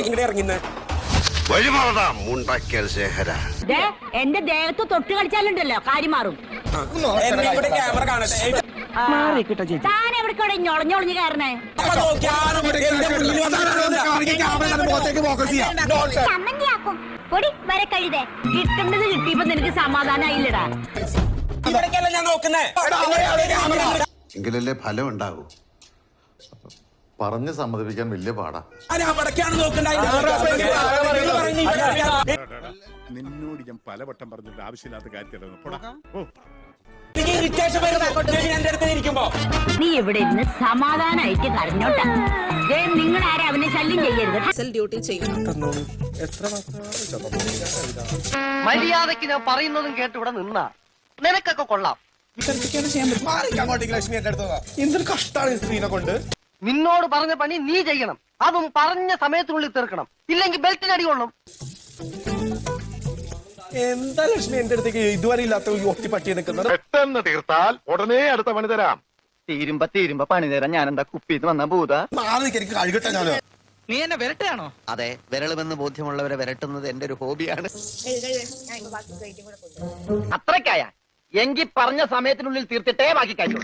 ഇങ്ങടെ ഇറങ്ങുന്നത് എന്റെ ദേഹത്ത് തൊട്ട് കളിച്ചാലുണ്ടല്ലോ കാര്യം മാറും. ക്യാമറ കാണട്ടെ. താൻ എവിടെ ഞൊളഞ്ഞൊളഞ്ഞ് കയറണേ? ചമ്മന്തിയാക്കും പൊടി വരെ കഴുതേ. കിട്ടേണ്ടത് കിട്ടിയപ്പോ നിനക്ക് സമാധാനായില്ലടാ. ഇവിടേക്കല്ല ഞാൻ നോക്കുന്നേ. എങ്കിലല്ലേ ഫലം ഉണ്ടാകൂ. പറഞ്ഞ് സമ്മതിപ്പിക്കാൻ വലിയ പാടാ. നിന്നോട് ഞാൻ പലവട്ടം പറഞ്ഞിട്ട് ആവശ്യമില്ലാത്ത കാര്യത്തിലാണ്. നീ ഇവിടെ ഇരുന്ന് സമാധാനായിട്ട് കരഞ്ഞോട്ടെ. നിങ്ങളാരും അവനെ ശല്യം ചെയ്യരുത്. ഡ്യൂട്ടി ചെയ്യണം. മര്യാദക്ക് ഞാൻ പറയുന്നതും കേട്ട് ഇവിടെ നിന്നാ നിനക്കൊക്കെ കൊള്ളാം. എന്തൊരു കഷ്ടാണ് ഈ സ്ത്രീനെ കൊണ്ട്. നിന്നോട് പറഞ്ഞ പണി നീ ചെയ്യണം, അതും പറഞ്ഞ സമയത്തിനുള്ളിൽ തീർക്കണം, ഇല്ലെങ്കിൽ ബെൽറ്റിനടി കൊള്ളും. എന്താ ലക്ഷ്മി എന്റെ അടുത്തേക്ക് ഇതുവരെ ഇല്ലാത്ത ഒത്തി പട്ടി നിൽക്കുന്നത്? പെട്ടെന്ന് തീർത്താൽ ഉടനെ അടുത്ത പണി തരാം. തീരുമ്പോ പണി തരാം. ഞാൻ എന്താ കുപ്പിന്ന് വന്ന ഭൂത? എനിക്ക് കഴുകട്ടെ. ഞാനോ നീ എന്നെ വിരട്ടാണോ? അതെ, വിരളുമെന്ന് ബോധ്യമുള്ളവരെ വിരട്ടുന്നത് എന്റെ ഒരു ഹോബിയാണ്. അത്രക്കായ എങ്കിൽ പറഞ്ഞ സമയത്തിനുള്ളിൽ തീർത്തിട്ടേ ബാക്കി കഴിച്ചു.